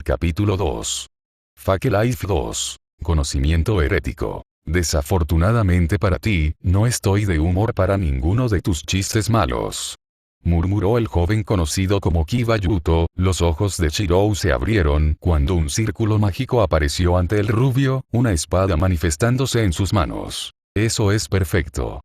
Capítulo 2. Fake Life 2. Conocimiento herético. Desafortunadamente para ti, no estoy de humor para ninguno de tus chistes malos. Murmuró el joven conocido como Kiba Yuto. Los ojos de Shirou se abrieron cuando un círculo mágico apareció ante el rubio, una espada manifestándose en sus manos. Eso es perfecto.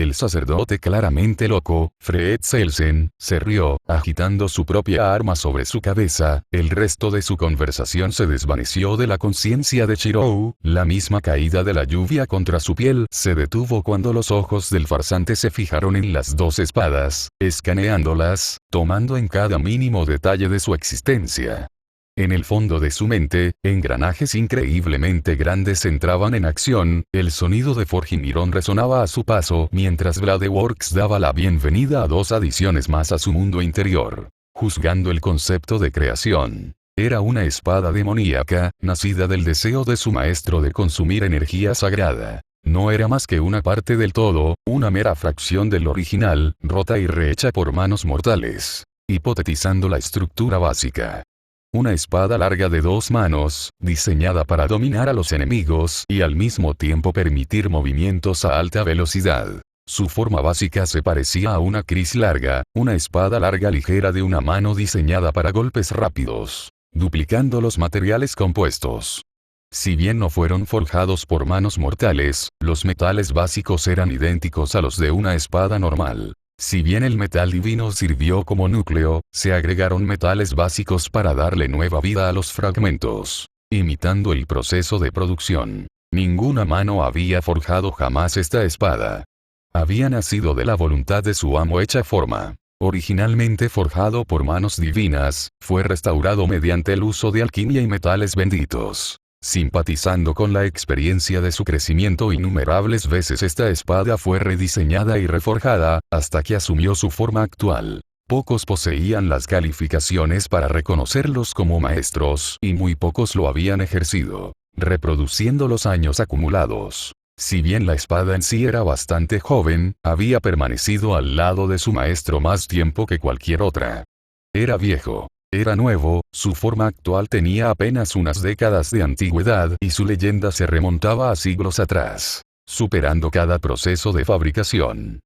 El sacerdote claramente loco, Fred Selsen, se rió, agitando su propia arma sobre su cabeza. El resto de su conversación se desvaneció de la conciencia de Shirou. La misma caída de la lluvia contra su piel se detuvo cuando los ojos del farsante se fijaron en las dos espadas, escaneándolas, tomando en cada mínimo detalle de su existencia. En el fondo de su mente, engranajes increíblemente grandes entraban en acción. El sonido de Forgimirón resonaba a su paso mientras Bladeworks daba la bienvenida a dos adiciones más a su mundo interior. Juzgando el concepto de creación. Era una espada demoníaca, nacida del deseo de su maestro de consumir energía sagrada. No era más que una parte del todo, una mera fracción del original, rota y rehecha por manos mortales. Hipotetizando la estructura básica. Una espada larga de 2 manos, diseñada para dominar a los enemigos y al mismo tiempo permitir movimientos a alta velocidad. Su forma básica se parecía a una kris larga, una espada larga ligera de una mano diseñada para golpes rápidos, duplicando los materiales compuestos. Si bien no fueron forjados por manos mortales, los metales básicos eran idénticos a los de una espada normal. Si bien el metal divino sirvió como núcleo, se agregaron metales básicos para darle nueva vida a los fragmentos, imitando el proceso de producción. Ninguna mano había forjado jamás esta espada. Había nacido de la voluntad de su amo hecha forma. Originalmente forjado por manos divinas, fue restaurado mediante el uso de alquimia y metales benditos. Simpatizando con la experiencia de su crecimiento innumerables veces esta espada fue rediseñada y reforjada, hasta que asumió su forma actual. Pocos poseían las calificaciones para reconocerlos como maestros y muy pocos lo habían ejercido, reproduciendo los años acumulados. Si bien la espada en sí era bastante joven, había permanecido al lado de su maestro más tiempo que cualquier otra. Era viejo. Era nuevo, su forma actual tenía apenas unas décadas de antigüedad y su leyenda se remontaba a siglos atrás, superando cada proceso de fabricación.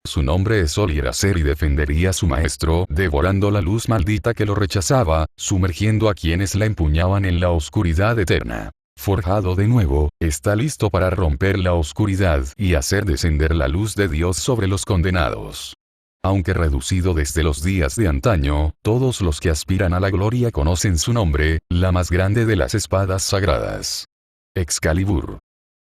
Su nombre es Olieracer y defendería a su maestro, devorando la luz maldita que lo rechazaba, sumergiendo a quienes la empuñaban en la oscuridad eterna. Forjado de nuevo, está listo para romper la oscuridad y hacer descender la luz de Dios sobre los condenados. Aunque reducido desde los días de antaño, todos los que aspiran a la gloria conocen su nombre, la más grande de las espadas sagradas. Excalibur.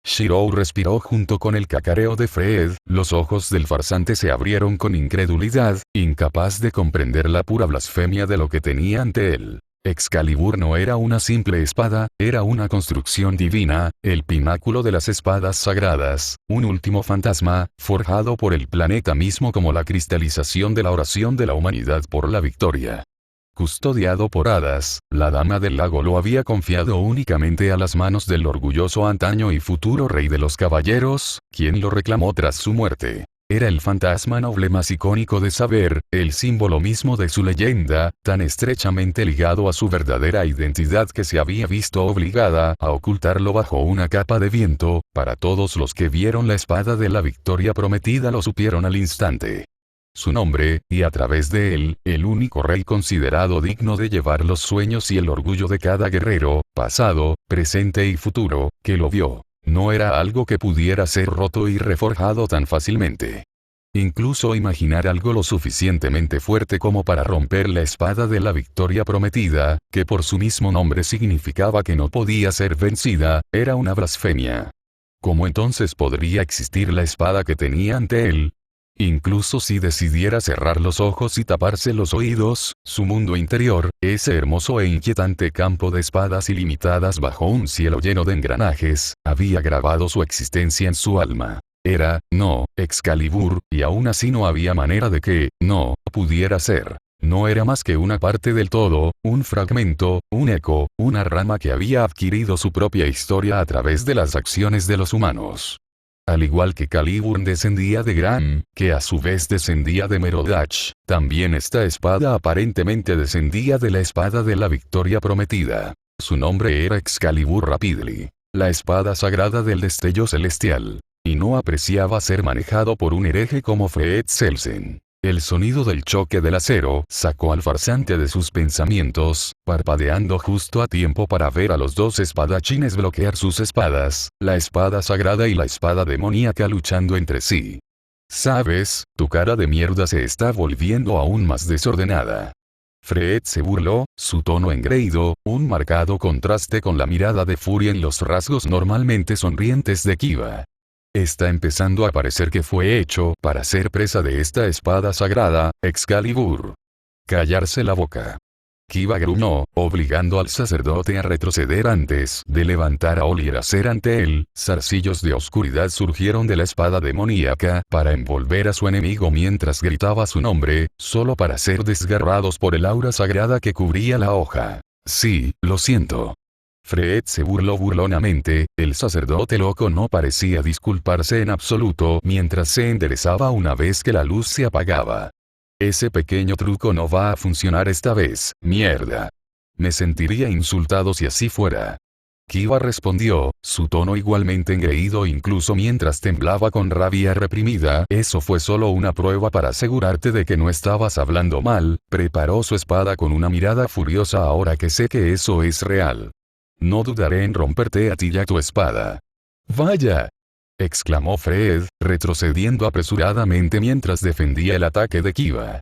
Shirou respiró junto con el cacareo de Fred. Los ojos del farsante se abrieron con incredulidad, incapaz de comprender la pura blasfemia de lo que tenía ante él. Excalibur no era una simple espada, era una construcción divina, el pináculo de las espadas sagradas, un último fantasma, forjado por el planeta mismo como la cristalización de la oración de la humanidad por la victoria. Custodiado por hadas, la dama del lago lo había confiado únicamente a las manos del orgulloso antaño y futuro rey de los caballeros, quien lo reclamó tras su muerte. Era el fantasma noble más icónico de saber, el símbolo mismo de su leyenda, tan estrechamente ligado a su verdadera identidad que se había visto obligada a ocultarlo bajo una capa de viento. Para todos los que vieron la espada de la victoria prometida lo supieron al instante. Su nombre, y a través de él, el único rey considerado digno de llevar los sueños y el orgullo de cada guerrero, pasado, presente y futuro, que lo vio. No era algo que pudiera ser roto y reforjado tan fácilmente. Incluso imaginar algo lo suficientemente fuerte como para romper la espada de la victoria prometida, que por su mismo nombre significaba que no podía ser vencida, era una blasfemia. ¿Cómo entonces podría existir la espada que tenía ante él? Incluso si decidiera cerrar los ojos y taparse los oídos, su mundo interior, ese hermoso e inquietante campo de espadas ilimitadas bajo un cielo lleno de engranajes, había grabado su existencia en su alma. Era, no, Excalibur, y aún así no había manera de que, no, pudiera ser. No era más que una parte del todo, un fragmento, un eco, una rama que había adquirido su propia historia a través de las acciones de los humanos. Al igual que Calibur descendía de Gram, que a su vez descendía de Merodach, también esta espada aparentemente descendía de la espada de la victoria prometida. Su nombre era Excalibur Rapidly, la espada sagrada del destello celestial. Y no apreciaba ser manejado por un hereje como Fred Selsen. El sonido del choque del acero sacó al farsante de sus pensamientos, parpadeando justo a tiempo para ver a los dos espadachines bloquear sus espadas, la espada sagrada y la espada demoníaca luchando entre sí. ¿Sabes? Tu cara de mierda se está volviendo aún más desordenada. Fred se burló, su tono engreído, un marcado contraste con la mirada de furia en los rasgos normalmente sonrientes de Kiva. Está empezando a parecer que fue hecho para ser presa de esta espada sagrada, Excalibur. Callarse la boca. Kiva gruñó, obligando al sacerdote a retroceder antes de levantar a Ol y hacer ante él. Zarcillos de oscuridad surgieron de la espada demoníaca para envolver a su enemigo mientras gritaba su nombre, solo para ser desgarrados por el aura sagrada que cubría la hoja. Sí, lo siento. Fred se burló burlonamente, el sacerdote loco no parecía disculparse en absoluto mientras se enderezaba una vez que la luz se apagaba. Ese pequeño truco no va a funcionar esta vez, mierda. Me sentiría insultado si así fuera. Kiva respondió, su tono igualmente engreído incluso mientras temblaba con rabia reprimida. Eso fue solo una prueba para asegurarte de que no estabas hablando mal. Preparó su espada con una mirada furiosa ahora que sé que eso es real. No dudaré en romperte a ti y a tu espada. ¡Vaya! Exclamó Fred, retrocediendo apresuradamente mientras defendía el ataque de Kiva.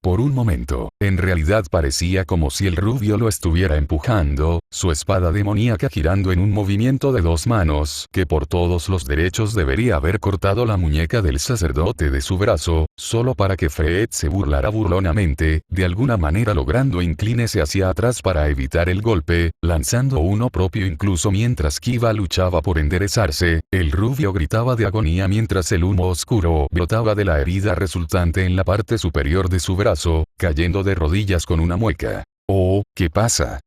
Por un momento, en realidad parecía como si el rubio lo estuviera empujando, su espada demoníaca girando en un movimiento de dos manos que por todos los derechos debería haber cortado la muñeca del sacerdote de su brazo, solo para que Fred se burlara burlonamente, de alguna manera logrando inclínese hacia atrás para evitar el golpe, lanzando uno propio incluso mientras Kiva luchaba por enderezarse. El rubio gritaba de agonía mientras el humo oscuro brotaba de la herida resultante en la parte superior de su brazo, cayendo de rodillas con una mueca. «Oh, ¿qué pasa?»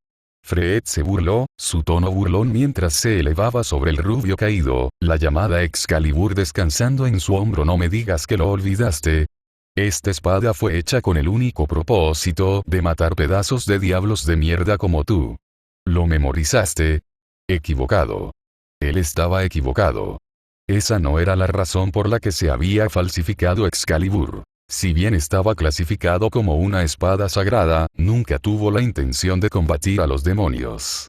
Fred se burló, su tono burlón mientras se elevaba sobre el rubio caído, la llamada Excalibur descansando en su hombro. No me digas que lo olvidaste. Esta espada fue hecha con el único propósito de matar pedazos de diablos de mierda como tú. ¿Lo memorizaste? Equivocado. Él estaba equivocado. Esa no era la razón por la que se había falsificado Excalibur. Si bien estaba clasificado como una espada sagrada, nunca tuvo la intención de combatir a los demonios.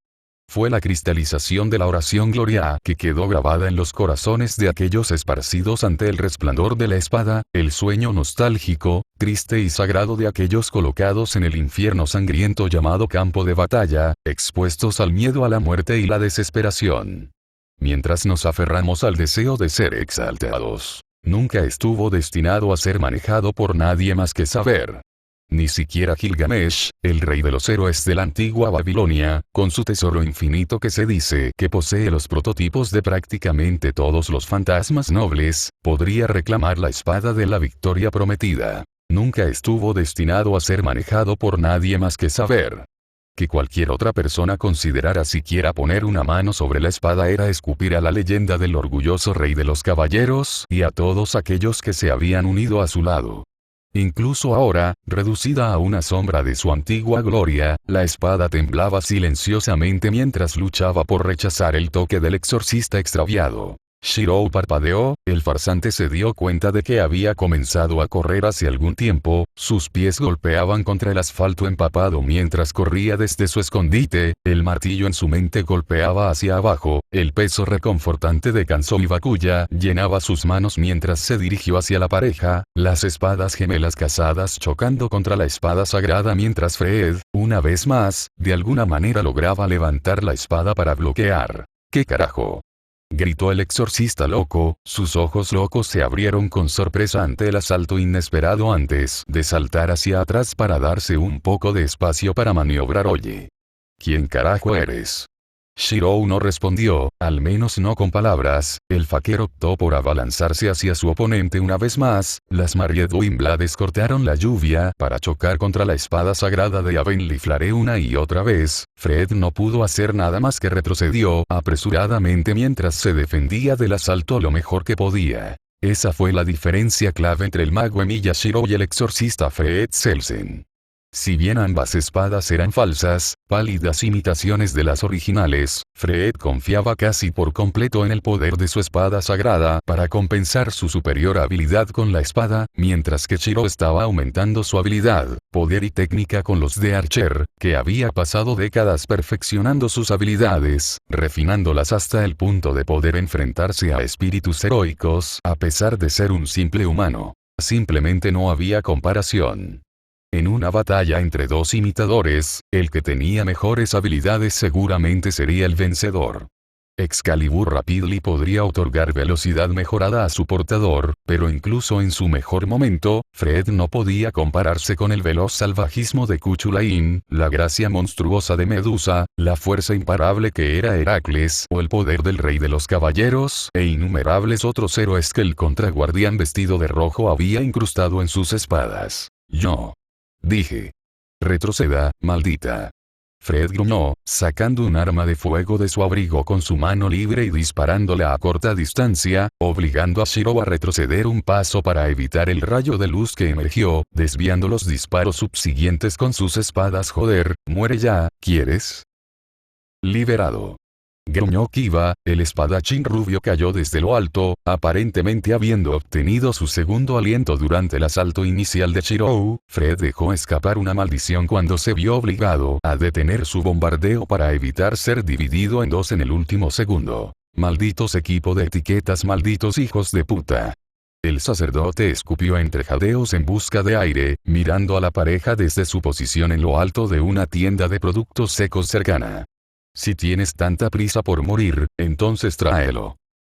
Fue la cristalización de la oración Gloria que quedó grabada en los corazones de aquellos esparcidos ante el resplandor de la espada, el sueño nostálgico, triste y sagrado de aquellos colocados en el infierno sangriento llamado campo de batalla, expuestos al miedo a la muerte y la desesperación. Mientras nos aferramos al deseo de ser exaltados, nunca estuvo destinado a ser manejado por nadie más que Saber. Ni siquiera Gilgamesh, el rey de los héroes de la antigua Babilonia, con su tesoro infinito que se dice que posee los prototipos de prácticamente todos los fantasmas nobles, podría reclamar la espada de la victoria prometida. Nunca estuvo destinado a ser manejado por nadie más que Saber. Que cualquier otra persona considerara siquiera poner una mano sobre la espada era escupir a la leyenda del orgulloso rey de los caballeros y a todos aquellos que se habían unido a su lado. Incluso ahora, reducida a una sombra de su antigua gloria, la espada temblaba silenciosamente mientras luchaba por rechazar el toque del exorcista extraviado. Shirou parpadeó, el farsante se dio cuenta de que había comenzado a correr hace algún tiempo, sus pies golpeaban contra el asfalto empapado mientras corría desde su escondite, el martillo en su mente golpeaba hacia abajo, el peso reconfortante de Kanzo y Bakuya llenaba sus manos mientras se dirigió hacia la pareja, las espadas gemelas casadas chocando contra la espada sagrada mientras Fred, una vez más, de alguna manera lograba levantar la espada para bloquear. ¿Qué carajo?, gritó el exorcista loco, sus ojos locos se abrieron con sorpresa ante el asalto inesperado antes de saltar hacia atrás para darse un poco de espacio para maniobrar. Oye. ¿Quién carajo eres? Shirou no respondió, al menos no con palabras. El fakir optó por abalanzarse hacia su oponente una vez más. Las Mariedwin Blades cortaron la lluvia para chocar contra la espada sagrada de Avenliflare una y otra vez. Fred no pudo hacer nada más que retrocedió apresuradamente mientras se defendía del asalto lo mejor que podía. Esa fue la diferencia clave entre el mago Emilia Shirou y el exorcista Fred Selsen. Si bien ambas espadas eran falsas, pálidas imitaciones de las originales, Fred confiaba casi por completo en el poder de su espada sagrada para compensar su superior habilidad con la espada, mientras que Shirou estaba aumentando su habilidad, poder y técnica con los de Archer, que había pasado décadas perfeccionando sus habilidades, refinándolas hasta el punto de poder enfrentarse a espíritus heroicos a pesar de ser un simple humano. Simplemente no había comparación. En una batalla entre dos imitadores, el que tenía mejores habilidades seguramente sería el vencedor. Excalibur Rapidly podría otorgar velocidad mejorada a su portador, pero incluso en su mejor momento, Fred no podía compararse con el veloz salvajismo de Cuchulain, la gracia monstruosa de Medusa, la fuerza imparable que era Heracles o el poder del Rey de los Caballeros e innumerables otros héroes que el contraguardián vestido de rojo había incrustado en sus espadas. Yo dije. Retroceda, maldita. Fred gruñó, sacando un arma de fuego de su abrigo con su mano libre y disparándola a corta distancia, obligando a Shirou a retroceder un paso para evitar el rayo de luz que emergió, desviando los disparos subsiguientes con sus espadas. Joder, muere ya, ¿quieres? Liberado. Gruñó Kiba, el espadachín rubio cayó desde lo alto, aparentemente habiendo obtenido su segundo aliento durante el asalto inicial de Shirou. Fred dejó escapar una maldición cuando se vio obligado a detener su bombardeo para evitar ser dividido en dos en el último segundo. Malditos equipo de etiquetas, malditos hijos de puta. El sacerdote escupió entre jadeos en busca de aire, mirando a la pareja desde su posición en lo alto de una tienda de productos secos cercana. Si tienes tanta prisa por morir, entonces tráelo.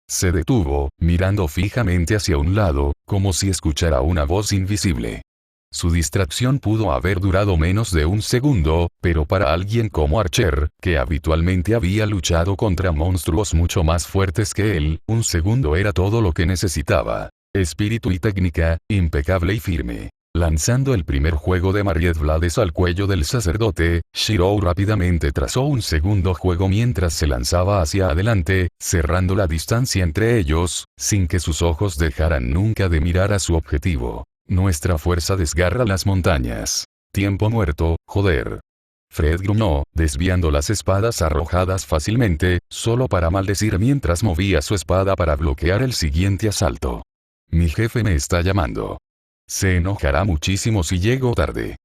Se detuvo, mirando fijamente hacia un lado, como si escuchara una voz invisible. Su distracción pudo haber durado menos de un segundo, pero para alguien como Archer, que habitualmente había luchado contra monstruos mucho más fuertes que él, un segundo era todo lo que necesitaba. Espíritu y técnica, impecable y firme. Lanzando el primer juego de Mariedblades al cuello del sacerdote, Shirou rápidamente trazó un segundo juego mientras se lanzaba hacia adelante, cerrando la distancia entre ellos, sin que sus ojos dejaran nunca de mirar a su objetivo. Nuestra fuerza desgarra las montañas. Tiempo muerto, joder. Fred gruñó, desviando las espadas arrojadas fácilmente, solo para maldecir mientras movía su espada para bloquear el siguiente asalto. Mi jefe me está llamando. Se enojará muchísimo si llego tarde.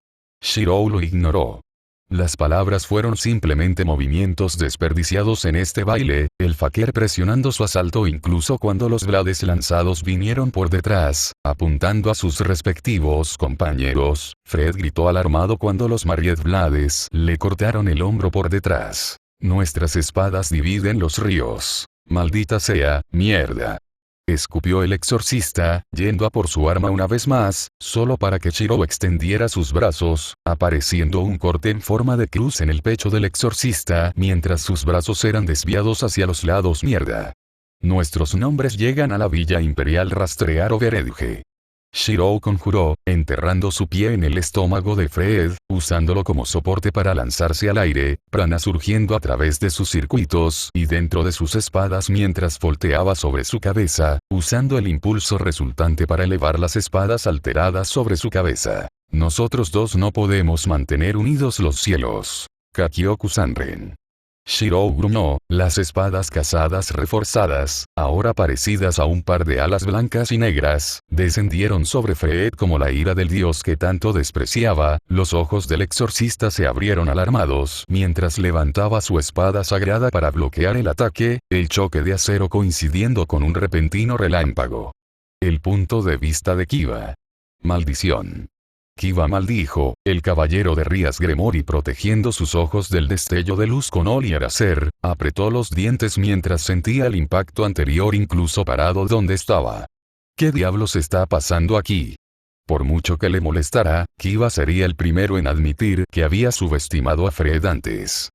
Shirou lo ignoró. Las palabras fueron simplemente movimientos desperdiciados en este baile, el fakir presionando su asalto incluso cuando los blades lanzados vinieron por detrás, apuntando a sus respectivos compañeros. Fred gritó alarmado cuando los Mariedblades le cortaron el hombro por detrás. Nuestras espadas dividen los ríos. Maldita sea, mierda. Escupió el exorcista, yendo a por su arma una vez más, solo para que Shirou extendiera sus brazos, apareciendo un corte en forma de cruz en el pecho del exorcista mientras sus brazos eran desviados hacia los lados. Mierda. Nuestros nombres llegan a la Villa Imperial rastrear Overedge. Shirou conjuró, enterrando su pie en el estómago de Fred, usándolo como soporte para lanzarse al aire, prana surgiendo a través de sus circuitos y dentro de sus espadas mientras volteaba sobre su cabeza, usando el impulso resultante para elevar las espadas alteradas sobre su cabeza. Nosotros dos no podemos mantener unidos los cielos. Kakyoku Sanren. Shirou gruñó, las espadas casadas reforzadas, ahora parecidas a un par de alas blancas y negras, descendieron sobre Fred como la ira del dios que tanto despreciaba. Los ojos del exorcista se abrieron alarmados mientras levantaba su espada sagrada para bloquear el ataque, el choque de acero coincidiendo con un repentino relámpago. El punto de vista de Kiba. Maldición. Kiba maldijo, el caballero de Rías Gremori protegiendo sus ojos del destello de luz con Oli Araser, apretó los dientes mientras sentía el impacto anterior incluso parado donde estaba. ¿Qué diablos está pasando aquí? Por mucho que le molestara, Kiba sería el primero en admitir que había subestimado a Fred antes.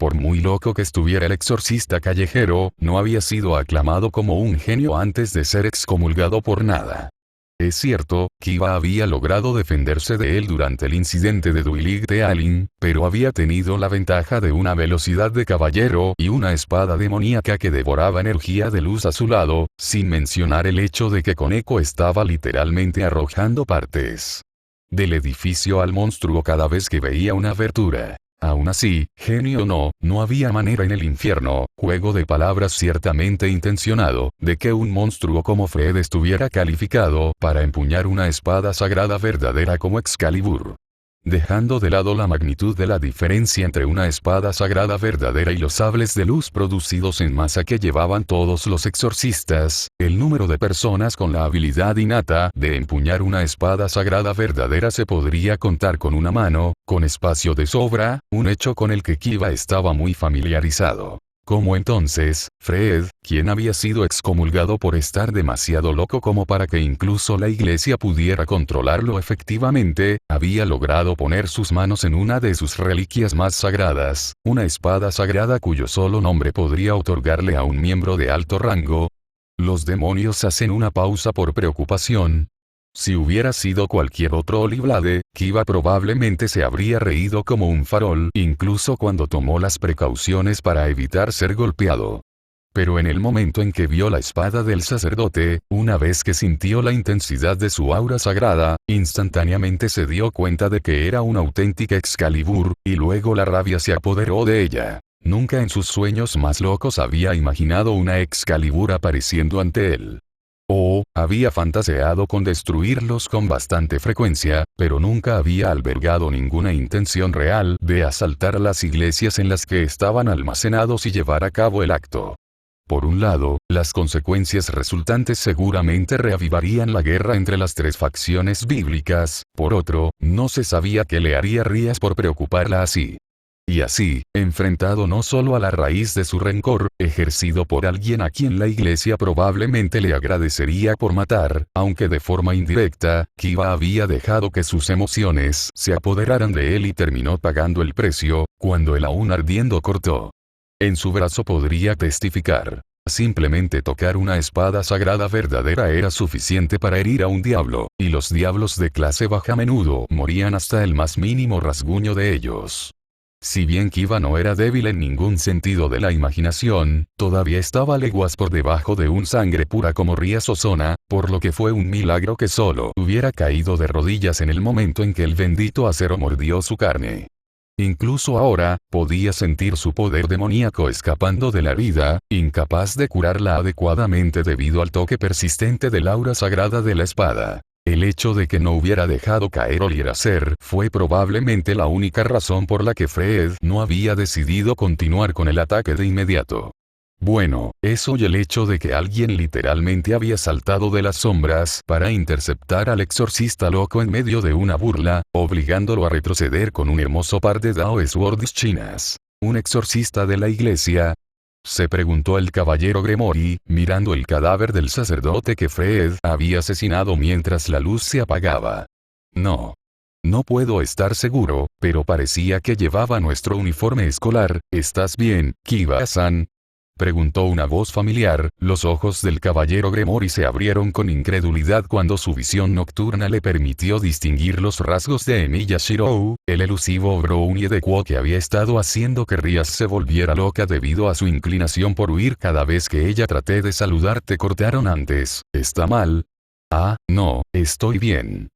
Por muy loco que estuviera el exorcista callejero, no había sido aclamado como un genio antes de ser excomulgado por nada. Es cierto, Kiva había logrado defenderse de él durante el incidente de Duilig de Alin, pero había tenido la ventaja de una velocidad de caballero y una espada demoníaca que devoraba energía de luz a su lado, sin mencionar el hecho de que Koneko estaba literalmente arrojando partes del edificio al monstruo cada vez que veía una abertura. Aún así, genio o no, no había manera en el infierno, juego de palabras ciertamente intencionado, de que un monstruo como Fred estuviera calificado para empuñar una espada sagrada verdadera como Excalibur. Dejando de lado la magnitud de la diferencia entre una espada sagrada verdadera y los sables de luz producidos en masa que llevaban todos los exorcistas, el número de personas con la habilidad innata de empuñar una espada sagrada verdadera se podría contar con una mano, con espacio de sobra, un hecho con el que Kiva estaba muy familiarizado. ¿Cómo entonces, Fred, quien había sido excomulgado por estar demasiado loco como para que incluso la iglesia pudiera controlarlo efectivamente, había logrado poner sus manos en una de sus reliquias más sagradas, una espada sagrada cuyo solo nombre podría otorgarle a un miembro de alto rango? Los demonios hacen una pausa por preocupación. Si hubiera sido cualquier otro Oliblade, Kiva probablemente se habría reído como un farol, incluso cuando tomó las precauciones para evitar ser golpeado. Pero en el momento en que vio la espada del sacerdote, una vez que sintió la intensidad de su aura sagrada, instantáneamente se dio cuenta de que era una auténtica Excalibur, y luego la rabia se apoderó de ella. Nunca en sus sueños más locos había imaginado una Excalibur apareciendo ante él. Había fantaseado con destruirlos con bastante frecuencia, pero nunca había albergado ninguna intención real de asaltar las iglesias en las que estaban almacenados y llevar a cabo el acto. Por un lado, las consecuencias resultantes seguramente reavivarían la guerra entre las tres facciones bíblicas, por otro, no se sabía qué le haría Rías por preocuparla así. Y así, enfrentado no solo a la raíz de su rencor, ejercido por alguien a quien la iglesia probablemente le agradecería por matar, aunque de forma indirecta, Kiva había dejado que sus emociones se apoderaran de él y terminó pagando el precio, cuando el aún ardiendo cortó. En su brazo podría testificar. Simplemente tocar una espada sagrada verdadera era suficiente para herir a un diablo, y los diablos de clase baja a menudo morían hasta el más mínimo rasguño de ellos. Si bien Kiva no era débil en ningún sentido de la imaginación, todavía estaba leguas por debajo de un sangre pura como Ría Sosona, por lo que fue un milagro que solo hubiera caído de rodillas en el momento en que el bendito acero mordió su carne. Incluso ahora, podía sentir su poder demoníaco escapando de la herida, incapaz de curarla adecuadamente debido al toque persistente del aura sagrada de la espada. El hecho de que no hubiera dejado caer Olieracer fue probablemente la única razón por la que Fred no había decidido continuar con el ataque de inmediato. Bueno, eso y el hecho de que alguien literalmente había saltado de las sombras para interceptar al exorcista loco en medio de una burla, obligándolo a retroceder con un hermoso par de Dao Swords chinas. ¿Un exorcista de la iglesia? Se preguntó el caballero Gremori, mirando el cadáver del sacerdote que Fred había asesinado mientras la luz se apagaba. No. No puedo estar seguro, pero parecía que llevaba nuestro uniforme escolar. ¿Estás bien, Kiva-san?, preguntó una voz familiar. Los ojos del caballero Gremori se abrieron con incredulidad cuando su visión nocturna le permitió distinguir los rasgos de Emiya Shirou, el elusivo brownie de Quo que había estado haciendo que Rías se volviera loca debido a su inclinación por huir cada vez que ella traté de saludarte. Cortaron antes. ¿Está mal? Ah, no, estoy bien.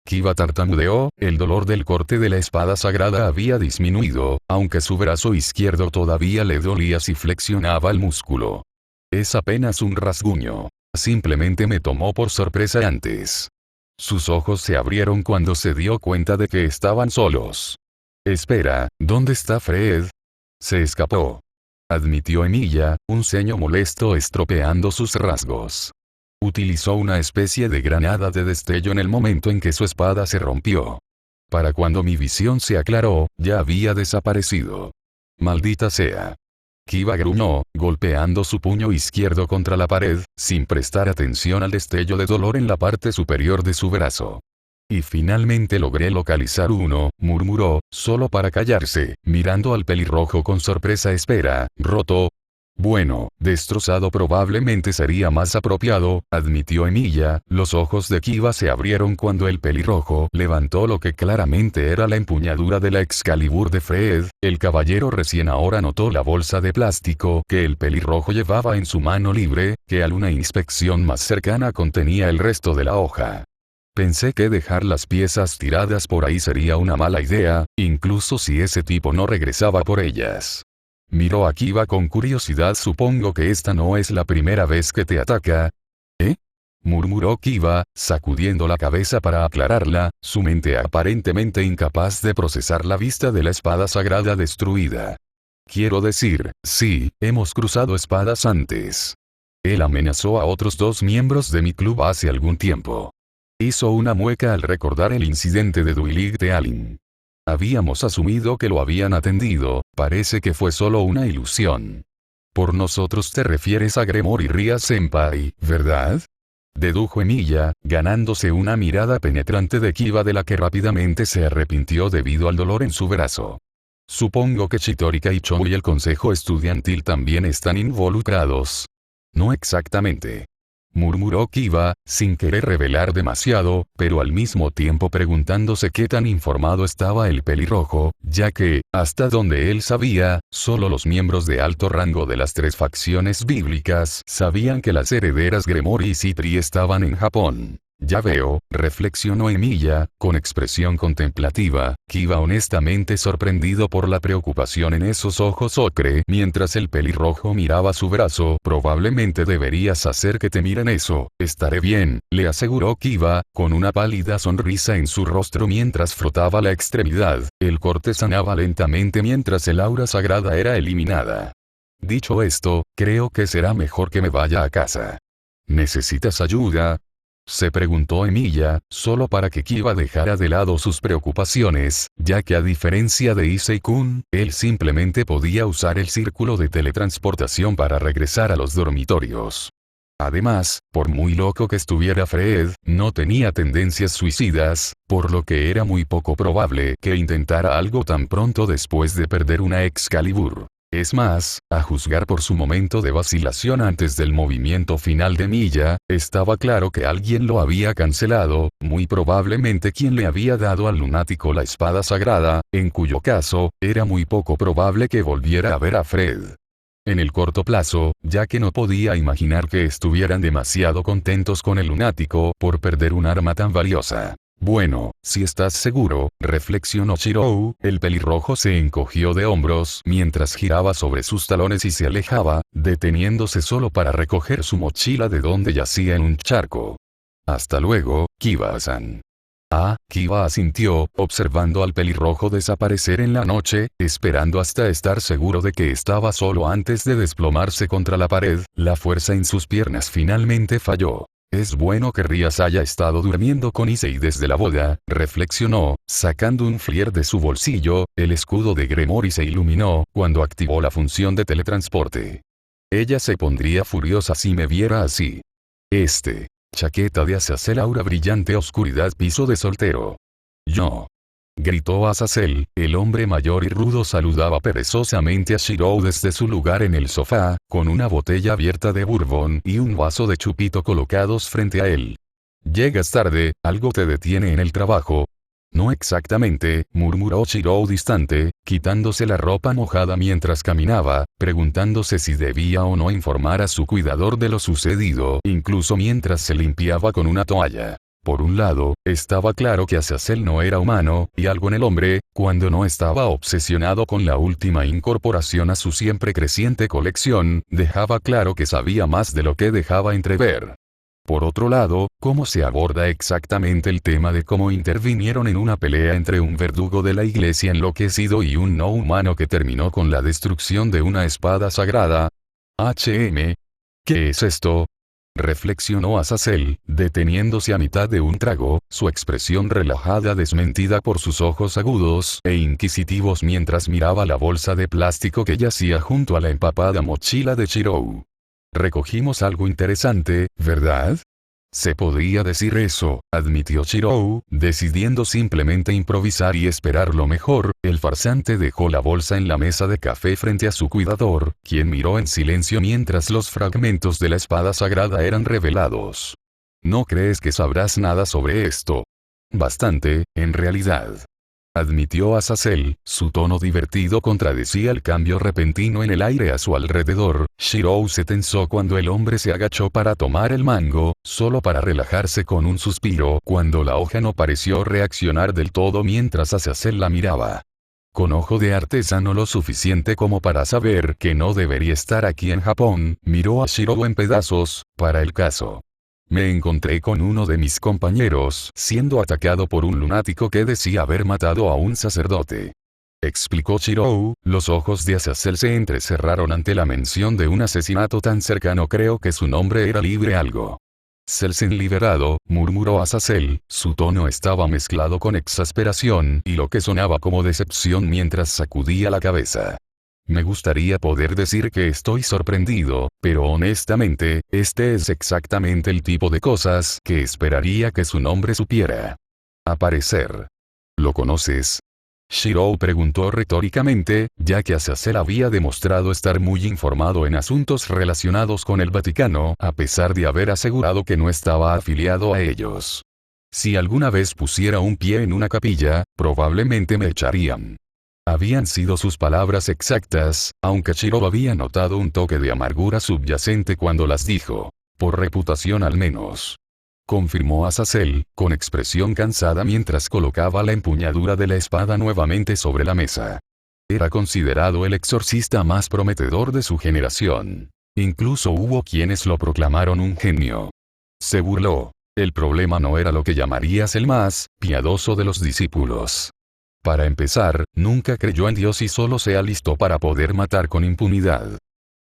Kiva tartamudeó, el dolor del corte de la espada sagrada había disminuido, aunque su brazo izquierdo todavía le dolía si flexionaba el músculo. Es apenas un rasguño. Simplemente me tomó por sorpresa antes. Sus ojos se abrieron cuando se dio cuenta de que estaban solos. Espera, ¿dónde está Fred? Se escapó, admitió Emilia, un ceño molesto estropeando sus rasgos. Utilizó una especie de granada de destello en el momento en que su espada se rompió. Para cuando mi visión se aclaró, ya había desaparecido. Maldita sea. Kiva gruñó, golpeando su puño izquierdo contra la pared, sin prestar atención al destello de dolor en la parte superior de su brazo. Y finalmente logré localizar uno, murmuró, solo para callarse, mirando al pelirrojo con sorpresa. Espera, ¿roto? Bueno, destrozado probablemente sería más apropiado, admitió Emilia. Los ojos de Kiba se abrieron cuando el pelirrojo levantó lo que claramente era la empuñadura de la Excalibur de Fred. El caballero recién ahora notó la bolsa de plástico que el pelirrojo llevaba en su mano libre, que a una inspección más cercana contenía el resto de la hoja. Pensé que dejar las piezas tiradas por ahí sería una mala idea, incluso si ese tipo no regresaba por ellas. Miró a Kiba con curiosidad. Supongo que esta no es la primera vez que te ataca. ¿Eh? Murmuró Kiba, sacudiendo la cabeza para aclararla, su mente aparentemente incapaz de procesar la vista de la espada sagrada destruida. Quiero decir, sí, hemos cruzado espadas antes. Él amenazó a otros 2 miembros de mi club hace algún tiempo. Hizo una mueca al recordar el incidente de Duilig de Alin. Habíamos asumido que lo habían atendido, parece que fue solo una ilusión. Por nosotros te refieres a Gremory Ria Senpai, ¿verdad? Dedujo Emilia, ganándose una mirada penetrante de Kiba de la que rápidamente se arrepintió debido al dolor en su brazo. Supongo que Chitori Kaichou y el consejo estudiantil también están involucrados. No exactamente. Murmuró Kiba, sin querer revelar demasiado, pero al mismo tiempo preguntándose qué tan informado estaba el pelirrojo, ya que, hasta donde él sabía, solo los miembros de alto rango de las 3 facciones bíblicas sabían que las herederas Gremory y Citri estaban en Japón. Ya veo, reflexionó Emilia, con expresión contemplativa. Kiba honestamente sorprendido por la preocupación en esos ojos ocre mientras el pelirrojo miraba su brazo. Probablemente deberías hacer que te miren eso. Estaré bien, le aseguró Kiba, con una pálida sonrisa en su rostro mientras frotaba la extremidad. El corte sanaba lentamente mientras el aura sagrada era eliminada. Dicho esto, creo que será mejor que me vaya a casa. ¿Necesitas ayuda?, se preguntó Emilia, solo para que Kiba dejara de lado sus preocupaciones, ya que a diferencia de Issei-kun, él simplemente podía usar el círculo de teletransportación para regresar a los dormitorios. Además, por muy loco que estuviera Fred, no tenía tendencias suicidas, por lo que era muy poco probable que intentara algo tan pronto después de perder una Excalibur. Es más, a juzgar por su momento de vacilación antes del movimiento final de Emilia, estaba claro que alguien lo había cancelado, muy probablemente quien le había dado al lunático la espada sagrada, en cuyo caso, era muy poco probable que volviera a ver a Fred. En el corto plazo, ya que no podía imaginar que estuvieran demasiado contentos con el lunático por perder un arma tan valiosa. Bueno, si estás seguro, reflexionó Shirou. El pelirrojo se encogió de hombros mientras giraba sobre sus talones y se alejaba, deteniéndose solo para recoger su mochila de donde yacía en un charco. Hasta luego, Kiba-san. Kiba asintió, observando al pelirrojo desaparecer en la noche, esperando hasta estar seguro de que estaba solo antes de desplomarse contra la pared. La fuerza en sus piernas finalmente falló. Es bueno que Rías haya estado durmiendo con Issei desde la boda, reflexionó, sacando un flier de su bolsillo. El escudo de Gremory se iluminó cuando activó la función de teletransporte. Ella se pondría furiosa si me viera así. Chaqueta de Azazel, aura brillante, oscuridad, piso de soltero. Yo. Gritó Azazel. El hombre mayor y rudo saludaba perezosamente a Shirou desde su lugar en el sofá, con una botella abierta de bourbon y un vaso de chupito colocados frente a él. Llegas tarde, ¿algo te detiene en el trabajo? No exactamente, murmuró Shirou distante, quitándose la ropa mojada mientras caminaba, preguntándose si debía o no informar a su cuidador de lo sucedido, incluso mientras se limpiaba con una toalla. Por un lado, estaba claro que Azazel no era humano, y algo en el hombre, cuando no estaba obsesionado con la última incorporación a su siempre creciente colección, dejaba claro que sabía más de lo que dejaba entrever. Por otro lado, ¿cómo se aborda exactamente el tema de cómo intervinieron en una pelea entre un verdugo de la iglesia enloquecido y un no humano que terminó con la destrucción de una espada sagrada? ¿Qué es esto?, reflexionó Azazel, deteniéndose a mitad de un trago, su expresión relajada desmentida por sus ojos agudos e inquisitivos mientras miraba la bolsa de plástico que yacía junto a la empapada mochila de Shirou. Recogimos algo interesante, ¿verdad? Se podría decir eso, admitió Shirou, decidiendo simplemente improvisar y esperar lo mejor. El farsante dejó la bolsa en la mesa de café frente a su cuidador, quien miró en silencio mientras los fragmentos de la espada sagrada eran revelados. ¿No crees que sabrás nada sobre esto? Bastante, en realidad. Admitió Azazel, su tono divertido contradecía el cambio repentino en el aire a su alrededor. Shirou se tensó cuando el hombre se agachó para tomar el mango, solo para relajarse con un suspiro cuando la hoja no pareció reaccionar del todo mientras Azazel la miraba. Con ojo de artesano lo suficiente como para saber que no debería estar aquí en Japón, miró a Shirou en pedazos, para el caso. Me encontré con uno de mis compañeros siendo atacado por un lunático que decía haber matado a un sacerdote. Explicó Shirou, los ojos de Azazel se entrecerraron ante la mención de un asesinato tan cercano. Creo que su nombre era Libre algo. Celsen liberado, murmuró Azazel, su tono estaba mezclado con exasperación y lo que sonaba como decepción mientras sacudía la cabeza. Me gustaría poder decir que estoy sorprendido, pero honestamente, este es exactamente el tipo de cosas que esperaría que su nombre supiera. Aparecer. ¿Lo conoces? Shirou preguntó retóricamente, ya que Azazel había demostrado estar muy informado en asuntos relacionados con el Vaticano, a pesar de haber asegurado que no estaba afiliado a ellos. Si alguna vez pusiera un pie en una capilla, probablemente me echarían. Habían sido sus palabras exactas, aunque Shirou había notado un toque de amargura subyacente cuando las dijo. Por reputación al menos. Confirmó Azazel, con expresión cansada mientras colocaba la empuñadura de la espada nuevamente sobre la mesa. Era considerado el exorcista más prometedor de su generación. Incluso hubo quienes lo proclamaron un genio. Se burló. El problema no era lo que llamarías el más piadoso de los discípulos. Para empezar, nunca creyó en Dios y solo se alistó para poder matar con impunidad.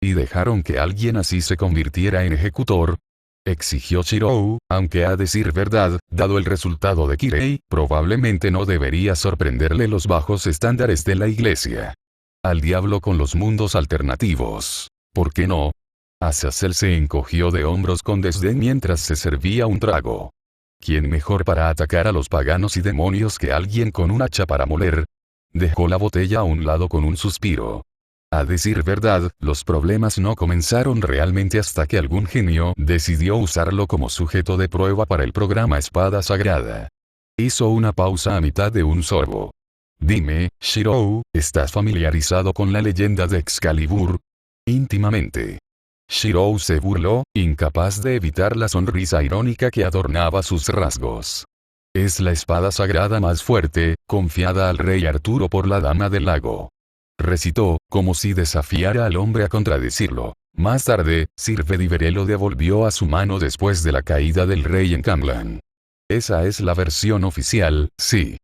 ¿Y dejaron que alguien así se convirtiera en ejecutor? Exigió Shirou, aunque a decir verdad, dado el resultado de Kirei, probablemente no debería sorprenderle los bajos estándares de la iglesia. Al diablo con los mundos alternativos. ¿Por qué no? Azazel se encogió de hombros con desdén mientras se servía un trago. ¿Quién mejor para atacar a los paganos y demonios que alguien con un hacha para moler? Dejó la botella a un lado con un suspiro. A decir verdad, los problemas no comenzaron realmente hasta que algún genio decidió usarlo como sujeto de prueba para el programa Espada Sagrada. Hizo una pausa a mitad de un sorbo. Dime, Shirou, ¿estás familiarizado con la leyenda de Excalibur? Íntimamente. Shirou se burló, incapaz de evitar la sonrisa irónica que adornaba sus rasgos. Es la espada sagrada más fuerte, confiada al rey Arturo por la Dama del Lago. Recitó, como si desafiara al hombre a contradecirlo. Más tarde, Sir Bedivere lo devolvió a su mano después de la caída del rey en Camlan. Esa es la versión oficial, sí.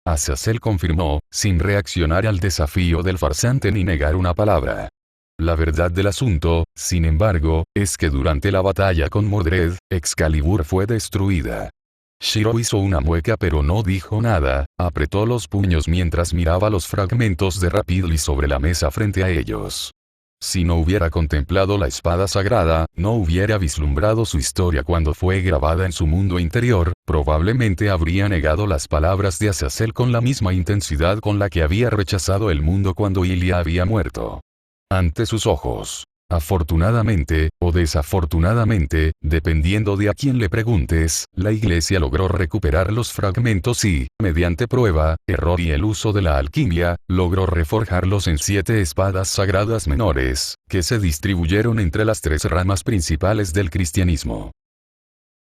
Azazel confirmó, sin reaccionar al desafío del farsante ni negar una palabra. La verdad del asunto, sin embargo, es que durante la batalla con Mordred, Excalibur fue destruida. Shirou hizo una mueca pero no dijo nada, apretó los puños mientras miraba los fragmentos de Rapidly sobre la mesa frente a ellos. Si no hubiera contemplado la espada sagrada, no hubiera vislumbrado su historia cuando fue grabada en su mundo interior, probablemente habría negado las palabras de Azazel con la misma intensidad con la que había rechazado el mundo cuando Ilia había muerto. Ante sus ojos. Afortunadamente, o desafortunadamente, dependiendo de a quién le preguntes, la iglesia logró recuperar los fragmentos y, mediante prueba, error y el uso de la alquimia, logró reforjarlos en 7 espadas sagradas menores, que se distribuyeron entre las 3 ramas principales del cristianismo.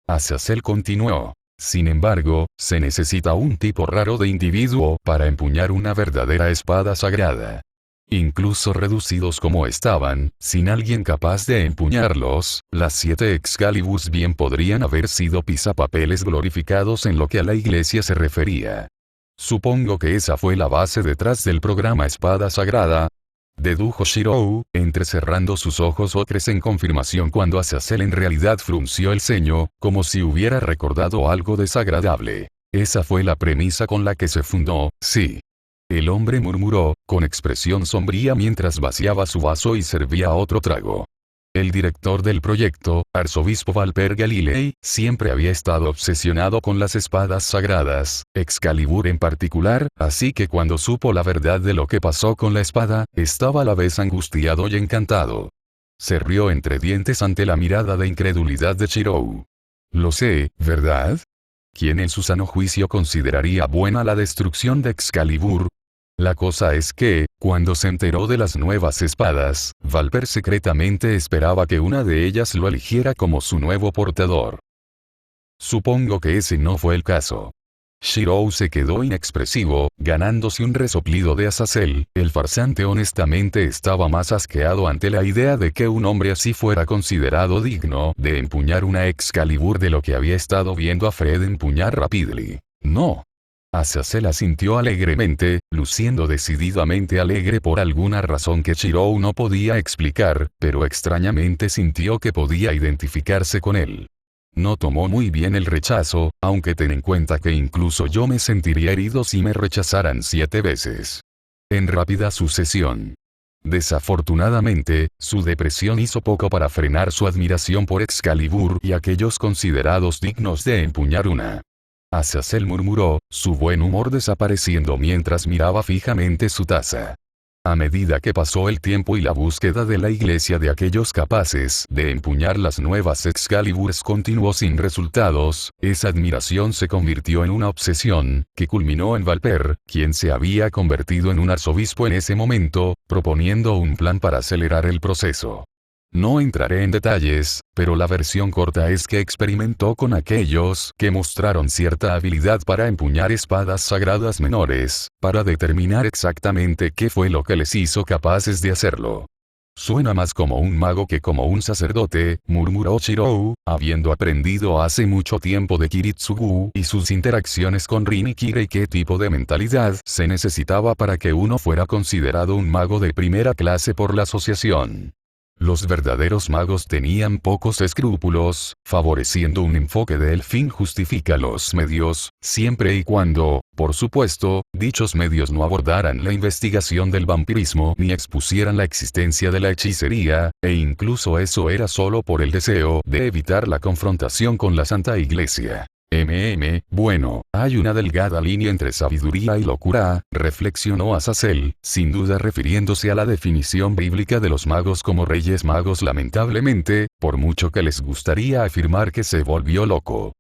Azazel continuó. Sin embargo, se necesita un tipo raro de individuo para empuñar una verdadera espada sagrada. Incluso reducidos como estaban, sin alguien capaz de empuñarlos, las 7 Excaliburs bien podrían haber sido pisapapeles glorificados en lo que a la iglesia se refería. Supongo que esa fue la base detrás del programa Espada Sagrada, dedujo Shirou, entrecerrando sus ojos ocres en confirmación cuando Azazel en realidad frunció el ceño, como si hubiera recordado algo desagradable. Esa fue la premisa con la que se fundó, sí. El hombre murmuró, con expresión sombría mientras vaciaba su vaso y servía otro trago. El director del proyecto, arzobispo Valper Galilei, siempre había estado obsesionado con las espadas sagradas, Excalibur en particular, así que cuando supo la verdad de lo que pasó con la espada, estaba a la vez angustiado y encantado. Se rió entre dientes ante la mirada de incredulidad de Shirou. Lo sé, ¿verdad? ¿Quién en su sano juicio consideraría buena la destrucción de Excalibur? La cosa es que, cuando se enteró de las nuevas espadas, Valper secretamente esperaba que una de ellas lo eligiera como su nuevo portador. Supongo que ese no fue el caso. Shirou se quedó inexpresivo, ganándose un resoplido de Azazel. El farsante honestamente estaba más asqueado ante la idea de que un hombre así fuera considerado digno de empuñar una Excalibur de lo que había estado viendo a Fred empuñar Rapidly. No. Azazel asintió alegremente, luciendo decididamente alegre por alguna razón que Shirou no podía explicar, pero extrañamente sintió que podía identificarse con él. No tomó muy bien el rechazo, aunque ten en cuenta que incluso yo me sentiría herido si me rechazaran 7 veces. En rápida sucesión. Desafortunadamente, su depresión hizo poco para frenar su admiración por Excalibur y aquellos considerados dignos de empuñar una. Azazel murmuró, su buen humor desapareciendo mientras miraba fijamente su taza. A medida que pasó el tiempo y la búsqueda de la iglesia de aquellos capaces de empuñar las nuevas Excaliburs continuó sin resultados, esa admiración se convirtió en una obsesión, que culminó en Valper, quien se había convertido en un arzobispo en ese momento, proponiendo un plan para acelerar el proceso. No entraré en detalles, pero la versión corta es que experimentó con aquellos que mostraron cierta habilidad para empuñar espadas sagradas menores, para determinar exactamente qué fue lo que les hizo capaces de hacerlo. Suena más como un mago que como un sacerdote, murmuró Shirou, habiendo aprendido hace mucho tiempo de Kiritsugu y sus interacciones con Rin y Kira y qué tipo de mentalidad se necesitaba para que uno fuera considerado un mago de primera clase por la asociación. Los verdaderos magos tenían pocos escrúpulos, favoreciendo un enfoque de el fin justifica los medios, siempre y cuando, por supuesto, dichos medios no abordaran la investigación del vampirismo ni expusieran la existencia de la hechicería, e incluso eso era solo por el deseo de evitar la confrontación con la Santa Iglesia. Bueno, hay una delgada línea entre sabiduría y locura, reflexionó Azazel, sin duda refiriéndose a la definición bíblica de los magos como reyes magos lamentablemente, por mucho que les gustaría afirmar que se volvió loco.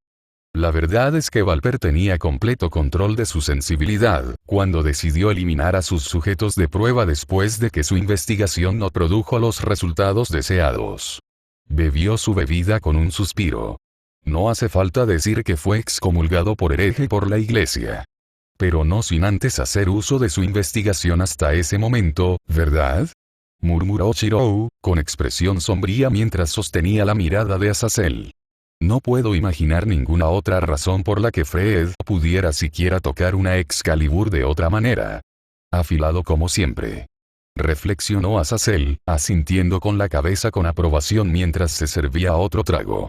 La verdad es que Valper tenía completo control de su sensibilidad, cuando decidió eliminar a sus sujetos de prueba después de que su investigación no produjo los resultados deseados. Bebió su bebida con un suspiro. No hace falta decir que fue excomulgado por hereje por la iglesia. Pero no sin antes hacer uso de su investigación hasta ese momento, ¿verdad? Murmuró Shirou, con expresión sombría mientras sostenía la mirada de Azazel. No puedo imaginar ninguna otra razón por la que Fred pudiera siquiera tocar una Excalibur de otra manera. Afilado como siempre. Reflexionó Azazel, asintiendo con la cabeza con aprobación mientras se servía otro trago.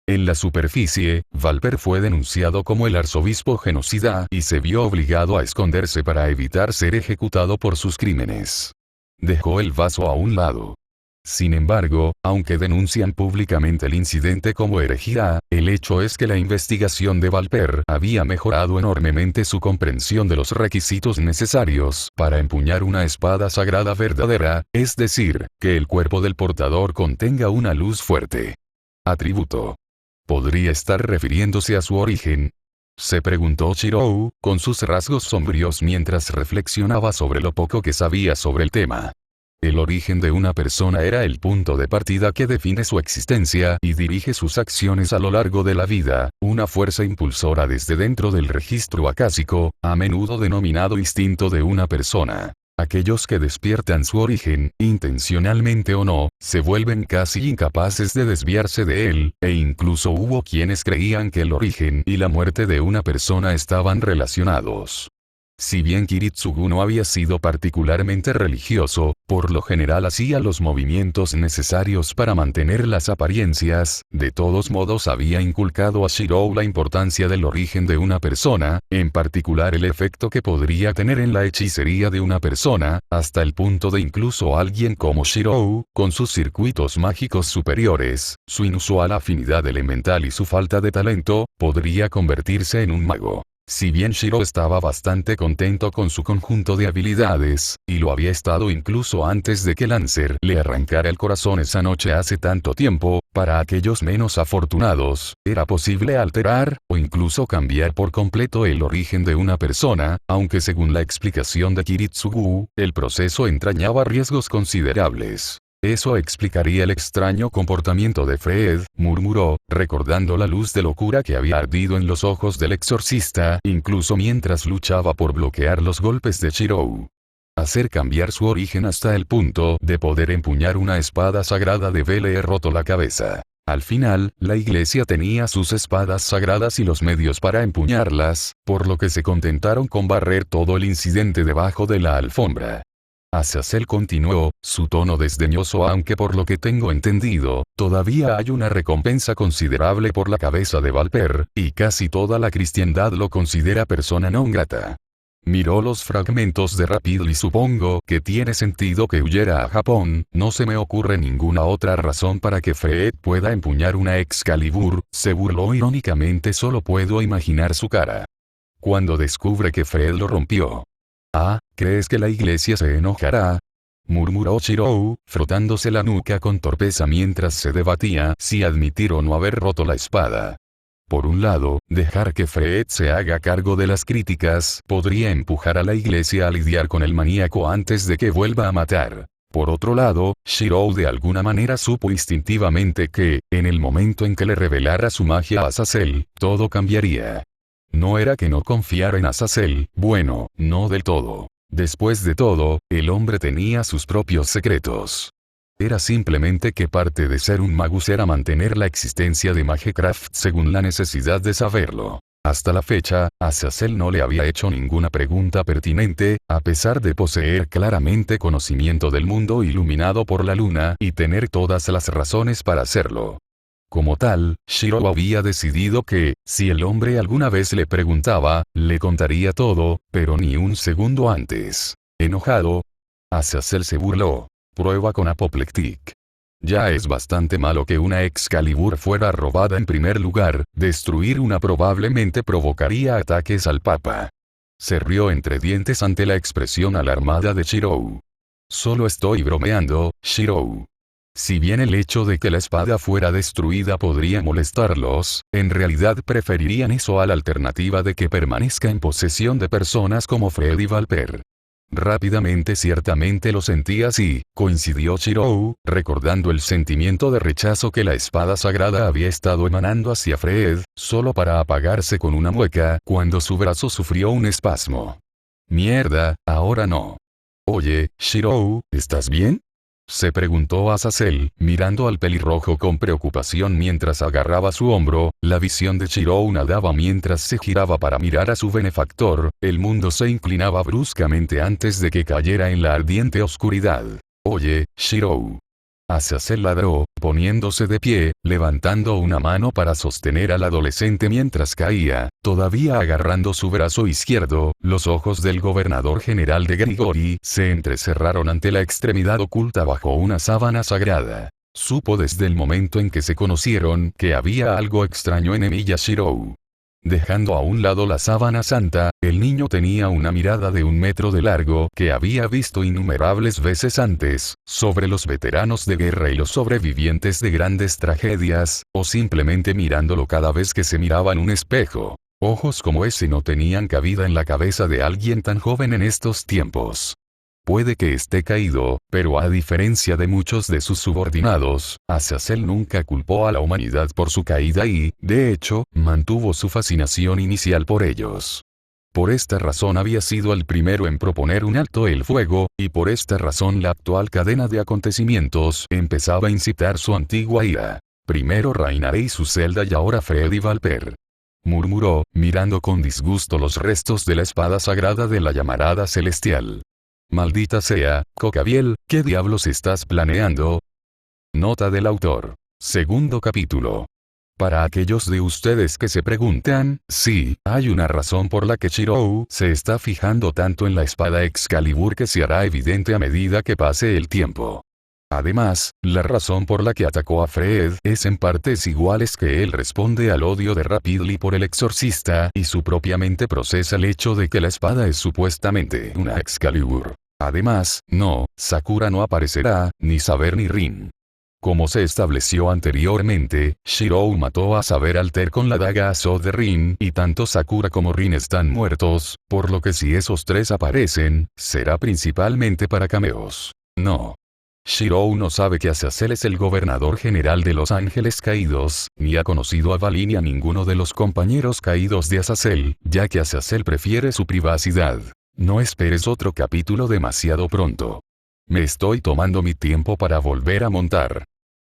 En la superficie, Valper fue denunciado como el arzobispo genocida y se vio obligado a esconderse para evitar ser ejecutado por sus crímenes. Dejó el vaso a un lado. Sin embargo, aunque denuncian públicamente el incidente como herejía, el hecho es que la investigación de Valper había mejorado enormemente su comprensión de los requisitos necesarios para empuñar una espada sagrada verdadera, es decir, que el cuerpo del portador contenga una luz fuerte. Atributo. ¿Podría estar refiriéndose a su origen? Se preguntó Shirou, con sus rasgos sombríos mientras reflexionaba sobre lo poco que sabía sobre el tema. El origen de una persona era el punto de partida que define su existencia y dirige sus acciones a lo largo de la vida, una fuerza impulsora desde dentro del registro acásico, a menudo denominado instinto de una persona. Aquellos que despiertan su origen, intencionalmente o no, se vuelven casi incapaces de desviarse de él, e incluso hubo quienes creían que el origen y la muerte de una persona estaban relacionados. Si bien Kiritsugu no había sido particularmente religioso, por lo general hacía los movimientos necesarios para mantener las apariencias, de todos modos había inculcado a Shirou la importancia del origen de una persona, en particular el efecto que podría tener en la hechicería de una persona, hasta el punto de incluso alguien como Shirou, con sus circuitos mágicos superiores, su inusual afinidad elemental y su falta de talento, podría convertirse en un mago. Si bien Shiro estaba bastante contento con su conjunto de habilidades, y lo había estado incluso antes de que Lancer le arrancara el corazón esa noche hace tanto tiempo, para aquellos menos afortunados, era posible alterar, o incluso cambiar por completo el origen de una persona, aunque según la explicación de Kiritsugu, el proceso entrañaba riesgos considerables. Eso explicaría el extraño comportamiento de Fred, murmuró, recordando la luz de locura que había ardido en los ojos del exorcista, incluso mientras luchaba por bloquear los golpes de Shirou. Hacer cambiar su origen hasta el punto de poder empuñar una espada sagrada le roto la cabeza. Al final, la iglesia tenía sus espadas sagradas y los medios para empuñarlas, por lo que se contentaron con barrer todo el incidente debajo de la alfombra. Azazel continuó, su tono desdeñoso, aunque por lo que tengo entendido, todavía hay una recompensa considerable por la cabeza de Valper, y casi toda la cristiandad lo considera persona non grata. Miró los fragmentos de Rapidly y supongo que tiene sentido que huyera a Japón, no se me ocurre ninguna otra razón para que Fred pueda empuñar una Excalibur, se burló irónicamente, solo puedo imaginar su cara cuando descubre que Fred lo rompió. Ah, ¿crees que la iglesia se enojará?, murmuró Shirou, frotándose la nuca con torpeza mientras se debatía si admitir o no haber roto la espada. Por un lado, dejar que Fred se haga cargo de las críticas podría empujar a la iglesia a lidiar con el maníaco antes de que vuelva a matar. Por otro lado, Shirou de alguna manera supo instintivamente que, en el momento en que le revelara su magia a Azazel, todo cambiaría. No era que no confiara en Azazel, bueno, no del todo. Después de todo, el hombre tenía sus propios secretos. Era simplemente que parte de ser un magus era mantener la existencia de Magecraft según la necesidad de saberlo. Hasta la fecha, Azazel no le había hecho ninguna pregunta pertinente, a pesar de poseer claramente conocimiento del mundo iluminado por la luna y tener todas las razones para hacerlo. Como tal, Shirou había decidido que, si el hombre alguna vez le preguntaba, le contaría todo, pero ni un segundo antes. Enojado, Azazel se burló. Prueba con Apoplectic. Ya es bastante malo que una Excalibur fuera robada en primer lugar, destruir una probablemente provocaría ataques al Papa. Se rió entre dientes ante la expresión alarmada de Shirou. Solo estoy bromeando, Shirou. Si bien el hecho de que la espada fuera destruida podría molestarlos, en realidad preferirían eso a la alternativa de que permanezca en posesión de personas como Fred y Valper. Rápidamente ciertamente lo sentía así, coincidió Shirou, recordando el sentimiento de rechazo que la espada sagrada había estado emanando hacia Fred, solo para apagarse con una mueca, cuando su brazo sufrió un espasmo. Mierda, ahora no. Oye, Shirou, ¿estás bien?, se preguntó Azazel, mirando al pelirrojo con preocupación mientras agarraba su hombro. La visión de Shirou nadaba mientras se giraba para mirar a su benefactor, el mundo se inclinaba bruscamente antes de que cayera en la ardiente oscuridad. Oye, Shirou. Azazel ladró, poniéndose de pie, levantando una mano para sostener al adolescente mientras caía, todavía agarrando su brazo izquierdo. Los ojos del gobernador general de Grigori se entrecerraron ante la extremidad oculta bajo una sábana sagrada. Supo desde el momento en que se conocieron que había algo extraño en Emilia Shirou. Dejando a un lado la sábana santa, el niño tenía una mirada de 1 metro de largo que había visto innumerables veces antes, sobre los veteranos de guerra y los sobrevivientes de grandes tragedias, o simplemente mirándolo cada vez que se miraba en un espejo. Ojos como ese no tenían cabida en la cabeza de alguien tan joven en estos tiempos. Puede que esté caído, pero a diferencia de muchos de sus subordinados, Azazel nunca culpó a la humanidad por su caída y, de hecho, mantuvo su fascinación inicial por ellos. Por esta razón había sido el primero en proponer un alto el fuego, y por esta razón la actual cadena de acontecimientos empezaba a incitar su antigua ira. Primero Rainare y su celda y ahora Fred y Valper. murmuró, mirando con disgusto los restos de la espada sagrada de la llamarada celestial. Maldita sea, Cocabiel, ¿qué diablos estás planeando? Nota del autor. Segundo capítulo. Para aquellos de ustedes que se preguntan, sí, hay una razón por la que Shirou se está fijando tanto en la espada Excalibur que se hará evidente a medida que pase el tiempo. Además, la razón por la que atacó a Fred es en partes iguales que él responde al odio de Rapidly por el exorcista y su propia mente procesa el hecho de que la espada es supuestamente una Excalibur. Además, no, Sakura no aparecerá, ni Saber ni Rin. Como se estableció anteriormente, Shirou mató a Saber Alter con la daga Azov de Rin y tanto Sakura como Rin están muertos, por lo que si esos tres aparecen, será principalmente para cameos. No. Shirou no sabe que Azazel es el gobernador general de los Ángeles Caídos, ni ha conocido a Valin ni a ninguno de los compañeros caídos de Azazel, ya que Azazel prefiere su privacidad. No esperes otro capítulo demasiado pronto. Me estoy tomando mi tiempo para volver a montar.